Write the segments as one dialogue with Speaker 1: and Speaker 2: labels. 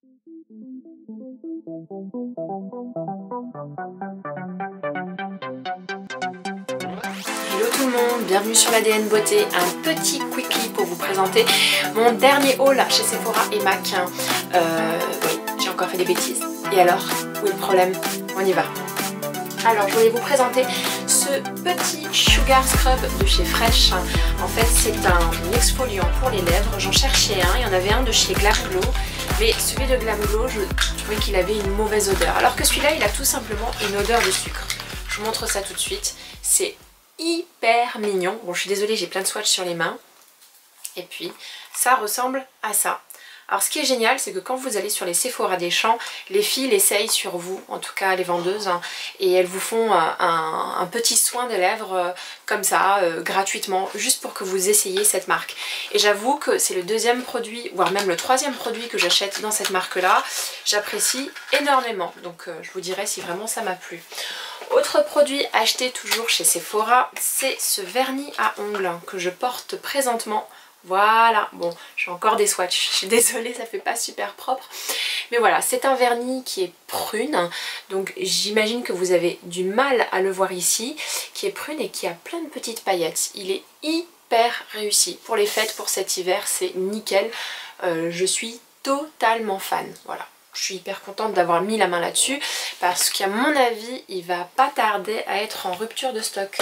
Speaker 1: Hello tout le monde, bienvenue sur l'ADN Beauté, un petit quickie pour vous présenter mon dernier haul chez Sephora et MAC. Oui, j'ai encore fait des bêtises. Et alors, où est le problème? On y va. Alors je voulais vous présenter ce petit Sugar Scrub de chez Fresh. En fait c'est un exfoliant pour les lèvres, j'en cherchais un, il y en avait un de chez Glam Glow. Mais celui de Glam Glow, je trouvais qu'il avait une mauvaise odeur. Alors que celui-là, il a tout simplement une odeur de sucre. Je vous montre ça tout de suite. C'est hyper mignon. Bon, je suis désolée, j'ai plein de swatchs sur les mains. Et puis, ça ressemble à ça. Alors ce qui est génial, c'est que quand vous allez sur les Sephora des Champs, les filles l'essayent sur vous, en tout cas les vendeuses, hein, et elles vous font un petit soin des lèvres comme ça, gratuitement, juste pour que vous essayiez cette marque. Et j'avoue que c'est le deuxième produit, voire même le troisième produit que j'achète dans cette marque-là. J'apprécie énormément, donc je vous dirai si vraiment ça m'a plu. Autre produit acheté toujours chez Sephora, c'est ce vernis à ongles que je porte présentement. Voilà, bon, j'ai encore des swatchs, je suis désolée, ça fait pas super propre. Mais voilà, c'est un vernis qui est prune, donc j'imagine que vous avez du mal à le voir ici, qui est prune et qui a plein de petites paillettes. Il est hyper réussi. Pour les fêtes, pour cet hiver, c'est nickel. Je suis totalement fan, voilà. Je suis hyper contente d'avoir mis la main là-dessus, parce qu'à mon avis, il va pas tarder à être en rupture de stock.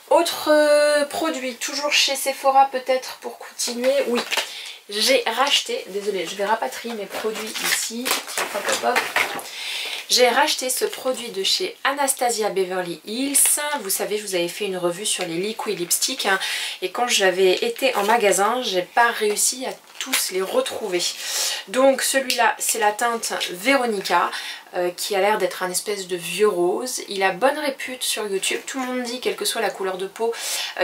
Speaker 1: Autre produit, toujours chez Sephora peut-être pour continuer, oui, j'ai racheté, désolée, je vais rapatrier mes produits ici, hop, hop, hop. J'ai racheté ce produit de chez Anastasia Beverly Hills. Vous savez, je vous avais fait une revue sur les liquid lipsticks, hein, et quand j'avais été en magasin, j'ai pas réussi à tous les retrouver. Donc celui-là, c'est la teinte Veronica, qui a l'air d'être un espèce de vieux rose. Il a bonne répute sur YouTube. Tout le monde dit, quelle que soit la couleur de peau,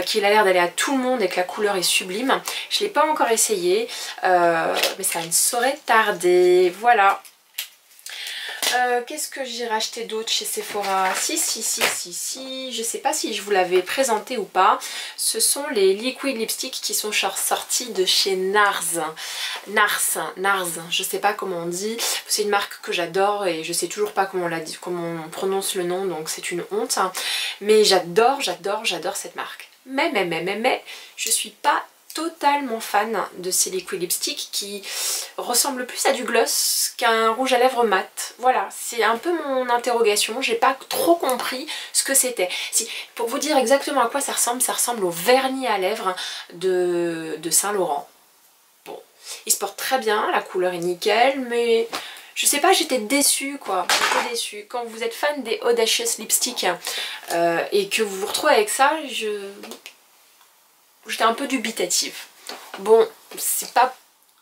Speaker 1: qu'il a l'air d'aller à tout le monde et que la couleur est sublime. Je ne l'ai pas encore essayé, mais ça ne saurait tarder. Voilà. Qu'est-ce que j'ai racheté d'autre chez Sephora? Si, je sais pas si je vous l'avais présenté ou pas. Ce sont les liquid lipsticks qui sont sortis de chez Nars, je sais pas comment on dit. C'est une marque que j'adore et je sais toujours pas comment on prononce le nom, donc c'est une honte. Mais j'adore cette marque. Mais, je suis pas totalement fan de ces liquid lipsticks qui ressemblent plus à du gloss qu'un rouge à lèvres mat. Voilà, c'est un peu mon interrogation, j'ai pas trop compris ce que c'était. Si, pour vous dire exactement à quoi ça ressemble au vernis à lèvres de Saint Laurent. Bon, il se porte très bien, la couleur est nickel, mais je sais pas, j'étais déçue quoi, j'étais déçue. Quand vous êtes fan des Audacious Lipsticks et que vous vous retrouvez avec ça, j'étais un peu dubitative. Bon, c'est pas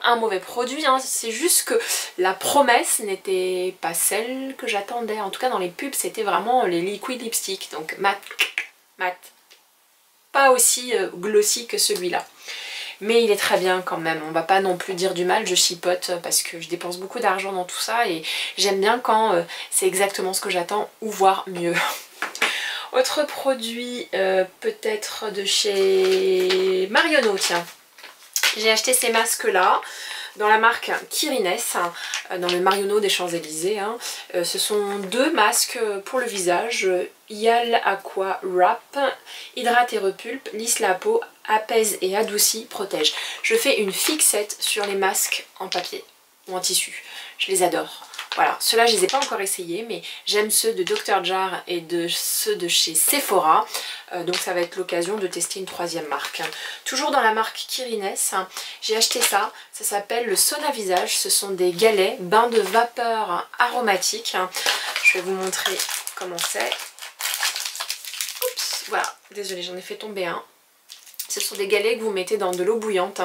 Speaker 1: un mauvais produit, hein, c'est juste que la promesse n'était pas celle que j'attendais. En tout cas dans les pubs c'était vraiment les liquid lipsticks, donc mat, pas aussi glossy que celui-là. Mais il est très bien quand même, on va pas non plus dire du mal, je chipote parce que je dépense beaucoup d'argent dans tout ça et j'aime bien quand c'est exactement ce que j'attends ou voire mieux. Autre produit peut-être de chez Marionneau, tiens. J'ai acheté ces masques là dans la marque Kirines, dans le Marionneau des Champs-Élysées. Hein. Ce sont deux masques pour le visage, Hyal Aqua Wrap, hydrate et repulpe, lisse la peau, apaise et adoucit, protège. Je fais une fixette sur les masques en papier ou en tissu, je les adore. Voilà, ceux-là je les ai pas encore essayés, mais j'aime ceux de Dr. Jar et ceux de chez Sephora, donc ça va être l'occasion de tester une troisième marque. Toujours dans la marque Kirines, j'ai acheté ça, ça s'appelle le Sauna Visage, ce sont des galets, bains de vapeur aromatiques. Je vais vous montrer comment c'est. Oups, voilà, désolée j'en ai fait tomber un. Ce sont des galets que vous mettez dans de l'eau bouillante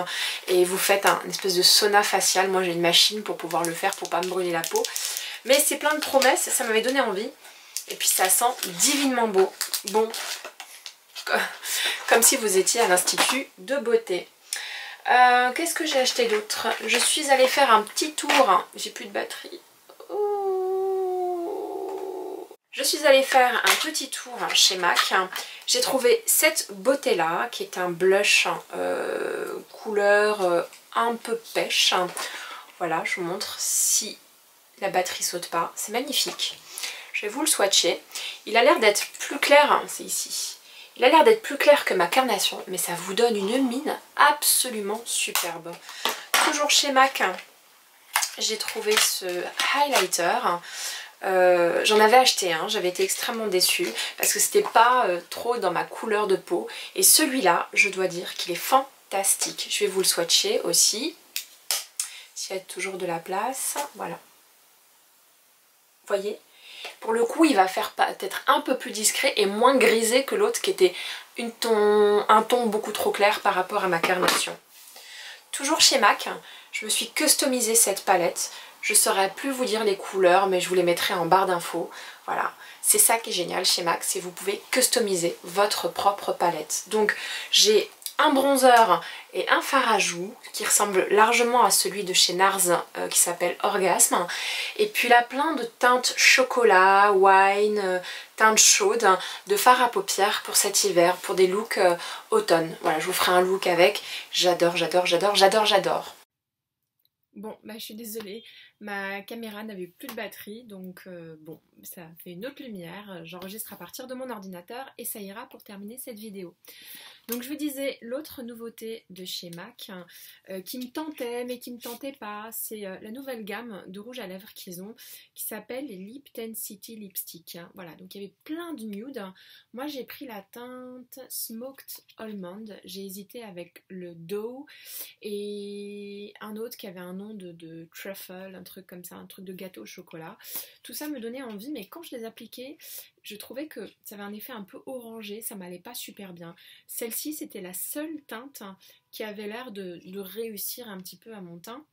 Speaker 1: et vous faites un espèce de sauna facial. Moi j'ai une machine pour pouvoir le faire pour pas me brûler la peau. Mais c'est plein de promesses, ça m'avait donné envie. Et puis ça sent divinement beau. Bon, comme si vous étiez à l'institut de beauté. Qu'est-ce que j'ai acheté d'autre? Je suis allée faire un petit tour. J'ai plus de batterie. Je suis allée faire un petit tour chez MAC. J'ai trouvé cette beauté-là, qui est un blush couleur un peu pêche. Voilà, je vous montre si la batterie saute pas. C'est magnifique. Je vais vous le swatcher. Il a l'air d'être plus clair, hein, c'est ici. Il a l'air d'être plus clair que ma carnation, mais ça vous donne une mine absolument superbe. Toujours chez MAC, j'ai trouvé ce highlighter. J'en avais acheté un, j'avais été extrêmement déçue parce que c'était pas trop dans ma couleur de peau. Et celui-là, je dois dire qu'il est fantastique. Je vais vous le swatcher aussi. S'il y a toujours de la place, voilà. Vous voyez? Pour le coup, il va faire peut-être un peu plus discret et moins grisé que l'autre qui était un ton beaucoup trop clair par rapport à ma carnation. Toujours chez MAC, je me suis customisé cette palette. Je ne saurais plus vous dire les couleurs, mais je vous les mettrai en barre d'infos. Voilà, c'est ça qui est génial chez MAC, c'est que vous pouvez customiser votre propre palette. Donc j'ai un bronzer et un fard à joues qui ressemble largement à celui de chez NARS qui s'appelle Orgasme. Et puis là plein de teintes chocolat, wine, teintes chaudes, de fard à paupières pour cet hiver, pour des looks automne. Voilà, je vous ferai un look avec. J'adore, j'adore, j'adore, j'adore, j'adore. Bon, bah je suis désolée, ma caméra n'avait plus de batterie, donc bon, ça fait une autre lumière. J'enregistre à partir de mon ordinateur et ça ira pour terminer cette vidéo. Donc je vous disais, l'autre nouveauté de chez MAC qui me tentait mais qui me tentait pas, c'est la nouvelle gamme de rouge à lèvres qu'ils ont qui s'appelle les Lip Tensity Lipstick. Voilà, donc il y avait plein de nudes. Moi j'ai pris la teinte Smoked Almond, j'ai hésité avec le Dough et un autre qui avait un nom de truffle, un truc comme ça, un truc de gâteau au chocolat. Tout ça me donnait envie, mais quand je les appliquais, je trouvais que ça avait un effet un peu orangé, ça m'allait pas super bien. Celle-ci, c'était la seule teinte qui avait l'air de réussir un petit peu à mon teint,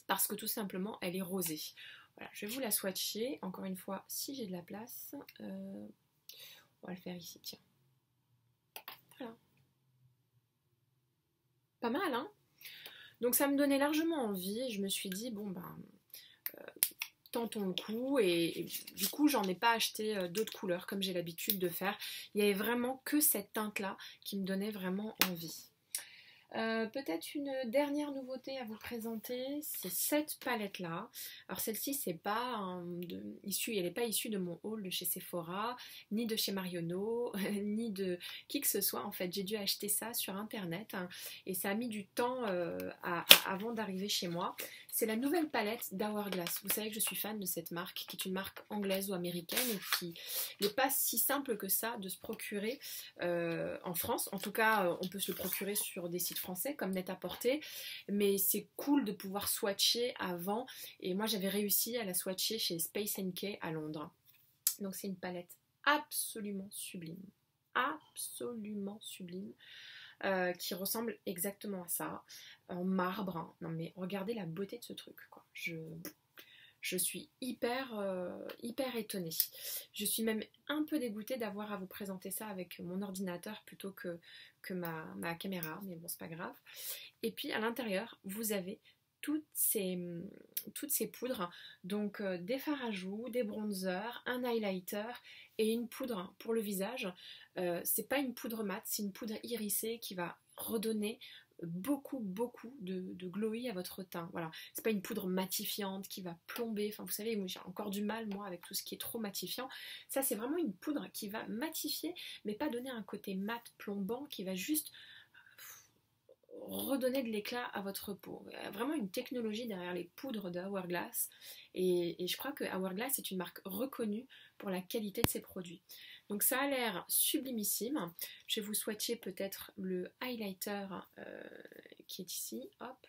Speaker 1: parce que tout simplement, elle est rosée. Voilà, je vais vous la swatcher, encore une fois, si j'ai de la place. On va le faire ici, tiens. Voilà. Pas mal, hein? Donc ça me donnait largement envie, et je me suis dit, bon ben... tentons le coup et du coup j'en ai pas acheté d'autres couleurs comme j'ai l'habitude de faire. Il y avait vraiment que cette teinte là qui me donnait vraiment envie. Peut-être une dernière nouveauté à vous présenter, c'est cette palette là. Alors celle-ci c'est pas elle n'est pas issue de mon haul de chez Sephora, ni de chez Marionneau, ni de qui que ce soit. En fait j'ai dû acheter ça sur internet et ça a mis du temps avant d'arriver chez moi. C'est la nouvelle palette d'Hourglass. Vous savez que je suis fan de cette marque qui est une marque anglaise ou américaine et qui n'est pas si simple que ça de se procurer en France. En tout cas on peut se le procurer sur des sites français comme Net-à-Porter, mais c'est cool de pouvoir swatcher avant et moi j'avais réussi à la swatcher chez Space NK à Londres. Donc c'est une palette absolument sublime, qui ressemble exactement à ça, en marbre, hein. Non mais regardez la beauté de ce truc quoi. Je suis hyper étonnée. Je suis même un peu dégoûtée d'avoir à vous présenter ça avec mon ordinateur plutôt que ma caméra, mais bon c'est pas grave. Et puis à l'intérieur vous avez toutes ces poudres, donc des fards à joues, des bronzers, un highlighter et une poudre pour le visage. C'est pas une poudre mate, c'est une poudre irisée qui va redonner beaucoup de glowy à votre teint. Voilà, c'est pas une poudre matifiante qui va plomber, enfin vous savez, moi j'ai encore du mal moi avec tout ce qui est trop matifiant. Ça c'est vraiment une poudre qui va matifier mais pas donner un côté mat plombant, qui va juste redonner de l'éclat à votre peau. Vraiment une technologie derrière les poudres de Hourglass et je crois que Hourglass est une marque reconnue pour la qualité de ses produits. Donc ça a l'air sublimissime. Je vais vous swatcher peut-être le highlighter qui est ici. Hop.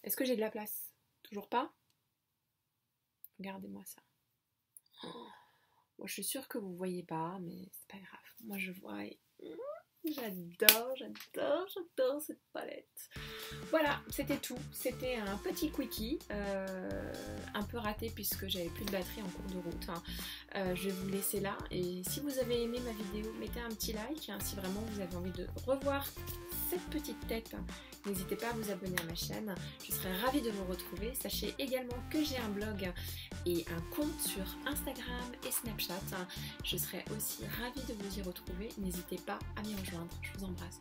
Speaker 1: Est-ce que j'ai de la place? Toujours pas? Regardez-moi ça. Bon, je suis sûre que vous ne voyez pas, mais c'est pas grave. Moi je vois et... J'adore cette palette. Voilà, c'était tout. C'était un petit quickie, un peu raté puisque j'avais plus de batterie en cours de route. Je vais vous laisser là. Et si vous avez aimé ma vidéo, mettez un petit like. Si vraiment vous avez envie de revoir cette petite tête, n'hésitez pas à vous abonner à ma chaîne. Je serai ravie de vous retrouver. Sachez également que j'ai un blog et un compte sur Instagram et Snapchat. Je serai aussi ravie de vous y retrouver. N'hésitez pas à m'y rejoindre. Je vous embrasse.